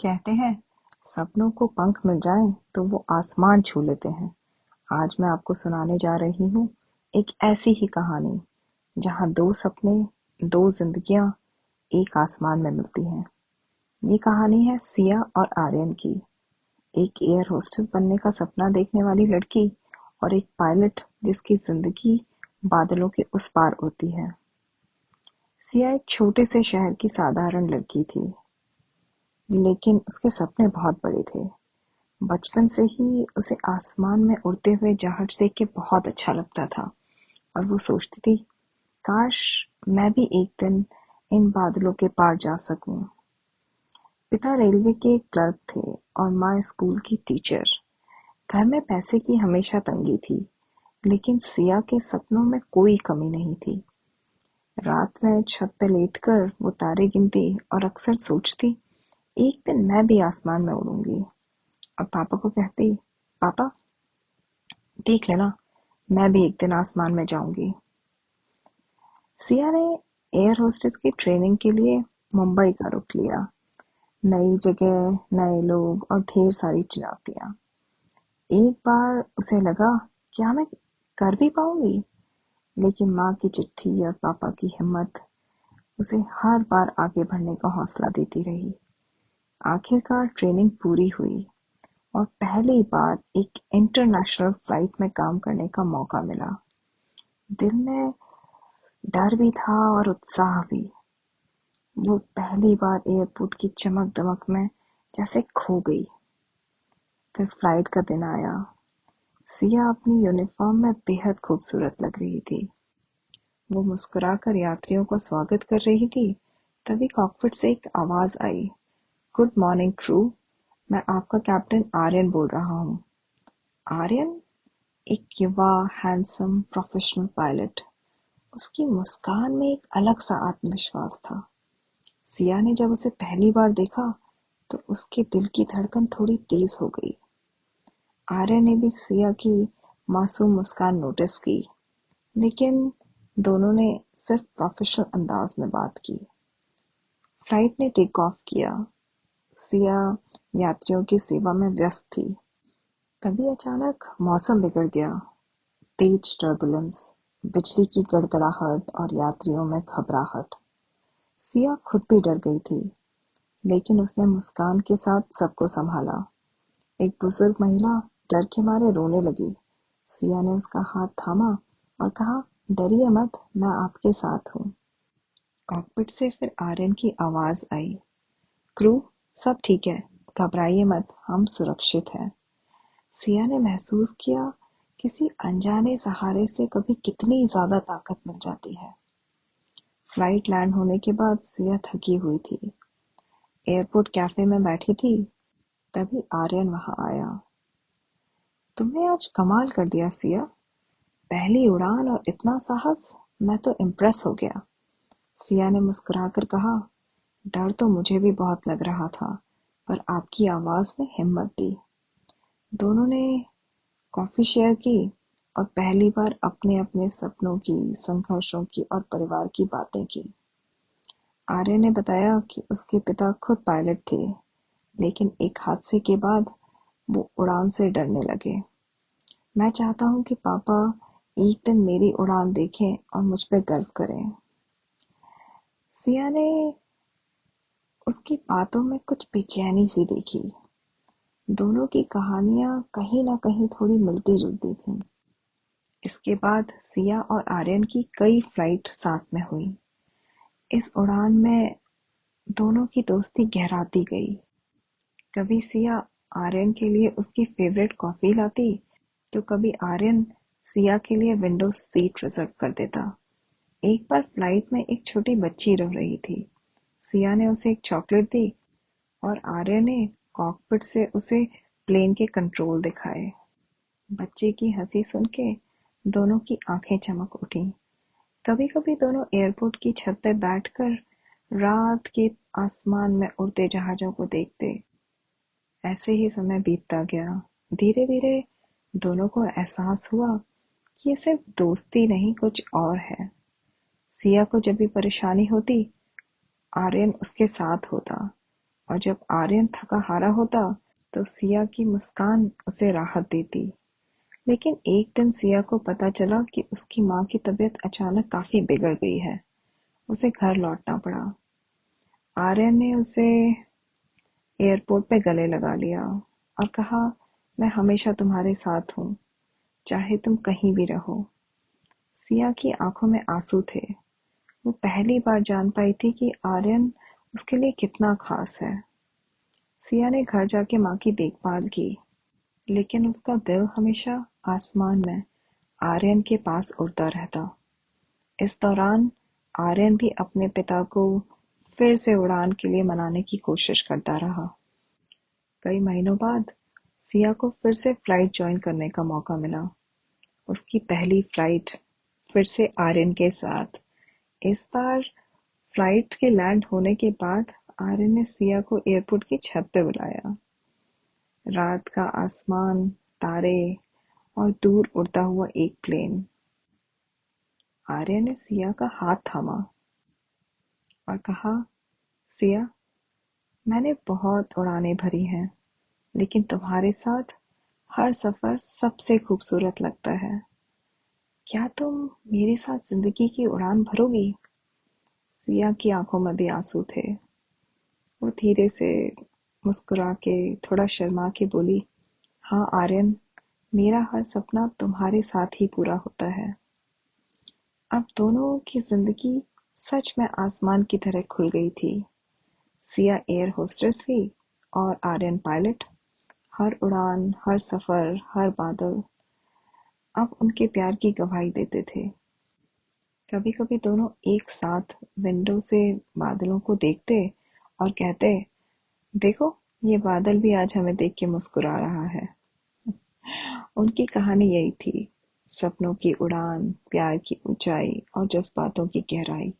कहते हैं सपनों को पंख मिल जाएं तो वो आसमान छू लेते हैं। आज मैं आपको सुनाने जा रही हूँ एक ऐसी ही कहानी जहाँ दो सपने, दो जिंदगियां एक आसमान में मिलती हैं। ये कहानी है सिया और आर्यन की, एक एयर होस्टेस बनने का सपना देखने वाली लड़की और एक पायलट जिसकी जिंदगी बादलों के उस पार होती है। सिया एक छोटे से शहर की साधारण लड़की थी, लेकिन उसके सपने बहुत बड़े थे। बचपन से ही उसे आसमान में उड़ते हुए जहाज देख के बहुत अच्छा लगता था और वो सोचती थी, काश मैं भी एक दिन इन बादलों के पार जा सकूं। पिता रेलवे के क्लर्क थे और माँ स्कूल की टीचर। घर में पैसे की हमेशा तंगी थी, लेकिन सिया के सपनों में कोई कमी नहीं थी। रात में छत पे लेटकर वो तारे गिनती और अक्सर सोचती, एक दिन मैं भी आसमान में उड़ूंगी। और पापा को कहती, पापा देख लेना, मैं भी एक दिन आसमान में जाऊंगी। सिया ने एयर होस्टेस की ट्रेनिंग के लिए मुंबई का रुख लिया। नई जगह, नए लोग और ढेर सारी चुनौतियां। एक बार उसे लगा, क्या मैं कर भी पाऊंगी? लेकिन माँ की चिट्ठी और पापा की हिम्मत उसे हर बार आगे बढ़ने का हौसला देती रही। आखिरकार ट्रेनिंग पूरी हुई और पहली बार एक इंटरनेशनल फ्लाइट में काम करने का मौका मिला। दिल में डर भी था और उत्साह भी। वो पहली बार एयरपोर्ट की चमक दमक में जैसे खो गई। फिर फ्लाइट का दिन आया। सिया अपनी यूनिफॉर्म में बेहद खूबसूरत लग रही थी। वो मुस्कुराकर यात्रियों का स्वागत कर रही थी। तभी कॉकपिट से एक आवाज आई, गुड मॉर्निंग क्रू, मैं आपका कैप्टन आर्यन बोल रहा हूँ। आर्यन, एक युवा हैंडसम प्रोफेशनल पायलट। उसकी मुस्कान में एक अलग सा आत्मविश्वास था। सिया ने जब उसे पहली बार देखा तो उसके दिल की धड़कन थोड़ी तेज हो गई। आर्य ने भी सिया की मासूम मुस्कान नोटिस की, लेकिन दोनों ने सिर्फ प्रोफेशनल अंदाज में बात की। फ्लाइट ने टेक ऑफ किया। सिया यात्रियों की सेवा में व्यस्त थी। तभी अचानक मौसम बिगड़ गया। तेज टर्बुलेंस, बिजली की गड़गड़ाहट और यात्रियों में घबराहट। सिया खुद भी डर गई थी, लेकिन उसने मुस्कान के साथ सबको संभाला। एक बुजुर्ग महिला डर के मारे रोने लगी। सिया ने उसका हाथ थामा और कहा, डरिए मत, मैं आपके साथ हूँ। कॉकपिट से फिर आर्यन की आवाज आई, क्रू, सब ठीक है, घबराइए मत, हम सुरक्षित हैं। सिया ने महसूस किया, किसी अनजाने सहारे से कभी कितनी ज्यादा ताकत मिल जाती है। फ्लाइट लैंड होने के बाद सिया थकी हुई थी। एयरपोर्ट कैफे में बैठी थी, तभी आर्यन वहां आया। तुमने आज कमाल कर दिया सिया, पहली उड़ान और इतना साहस, मैं तो इम्प्रेस हो गया। सिया ने मुस्कुराकर कहा, डर तो मुझे भी बहुत लग रहा था, पर आपकी आवाज ने हिम्मत दी। दोनों ने कॉफी शेयर की और पहली बार अपने अपने सपनों की, संघर्षों की और परिवार की बातें की। आर्य ने बताया कि उसके पिता खुद पायलट थे, लेकिन एक हादसे के बाद वो उड़ान से डरने लगे। मैं चाहता हूँ कि पापा एक दिन मेरी उड़ान देखें और मुझ पे गर्व करें। सिया ने उसकी बातों में कुछ बेचैनी सी देखी। दोनों की कहानियां कहीं ना कहीं थोड़ी मिलती जुलती थीं। इसके बाद सिया और आर्यन की कई फ्लाइट साथ में हुई। इस उड़ान में दोनों की दोस्ती गहराती गई। कभी सिया आर्यन के लिए उसकी फेवरेट कॉफी लाती, तो कभी आर्यन सिया के लिए विंडो सीट रिजर्व कर देता। एक बार फ्लाइट में एक छोटी बच्ची रो रही थी। सिया ने उसे एक चॉकलेट दी और आर्य ने कॉकपिट से उसे प्लेन के कंट्रोल दिखाए। बच्चे की हंसी सुन के दोनों की आंखें चमक उठी। कभी कभी दोनों एयरपोर्ट की छत पे बैठकर रात के आसमान में उड़ते जहाजों को देखते। ऐसे ही समय बीतता गया। धीरे धीरे दोनों को एहसास हुआ कि ये सिर्फ दोस्ती नहीं, कुछ और है। सिया को जब भी परेशानी होती, आर्यन उसके साथ होता। और जब आर्यन थका हारा होता तो सिया की मुस्कान उसे राहत देती। लेकिन एक दिन सिया को पता चला कि उसकी माँ की तबीयत अचानक काफी बिगड़ गई है। उसे घर लौटना पड़ा। आर्यन ने उसे एयरपोर्ट पे गले लगा लिया और कहा, मैं हमेशा तुम्हारे साथ हूँ, चाहे तुम कहीं भी रहो। सिया की आंखों में आंसू थे। वो पहली बार जान पाई थी कि आर्यन उसके लिए कितना खास है। सिया ने घर जाके माँ की देखभाल की, लेकिन उसका दिल हमेशा आसमान में आर्यन के पास उड़ता रहता। इस दौरान आर्यन भी अपने पिता को फिर से उड़ान के लिए मनाने की कोशिश करता रहा। कई महीनों बाद सिया को फिर से फ्लाइट ज्वाइन करने का मौका मिला। उसकी पहली फ्लाइट फिर से आर्यन के साथ। इस बार फ्लाइट के लैंड होने के बाद आर्यन ने सिया को एयरपोर्ट की छत पे बुलाया। रात का आसमान, तारे और दूर उड़ता हुआ एक प्लेन। आर्यन ने सिया का हाथ थामा और कहा, सिया, मैंने बहुत उड़ानें भरी हैं, लेकिन तुम्हारे साथ हर सफर सबसे खूबसूरत लगता है। क्या तुम मेरे साथ जिंदगी की उड़ान भरोगी? सिया की आंखों में भी आंसू थे। वो धीरे से मुस्कुरा के, थोड़ा शर्मा के बोली, हाँ आर्यन, मेरा हर सपना तुम्हारे साथ ही पूरा होता है। अब दोनों की जिंदगी सच में आसमान की तरह खुल गई थी। सिया एयर होस्टेस थी और आर्यन पायलट। हर उड़ान, हर सफर, हर बादल अब उनके प्यार की गवाही देते थे। कभी-कभी दोनों एक साथ विंडो से बादलों को देखते और कहते, देखो, ये बादल भी आज हमें देख के मुस्कुरा रहा है। उनकी कहानी यही थी, सपनों की उड़ान, प्यार की ऊंचाई और जज्बातों की गहराई।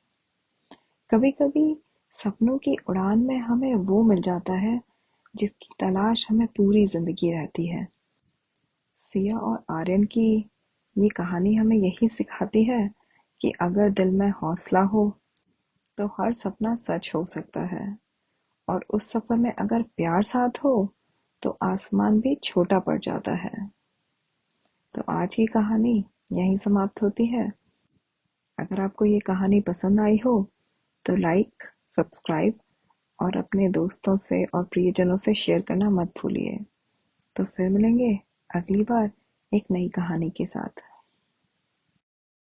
कभी-कभी सपनों की उड़ान में हमें वो मिल जाता है जिसकी तलाश हमें पूरी जिंदगी रहती है। सिया और आर्यन की ये कहानी हमें यही सिखाती है कि अगर दिल में हौसला हो तो हर सपना सच हो सकता है, और उस सफर में अगर प्यार साथ हो तो आसमान भी छोटा पड़ जाता है। तो आज की कहानी यहीं समाप्त होती है। अगर आपको ये कहानी पसंद आई हो तो लाइक, सब्सक्राइब और अपने दोस्तों से और प्रियजनों से शेयर करना मत भूलिए। तो फिर मिलेंगे अगली बार एक नई कहानी के साथ।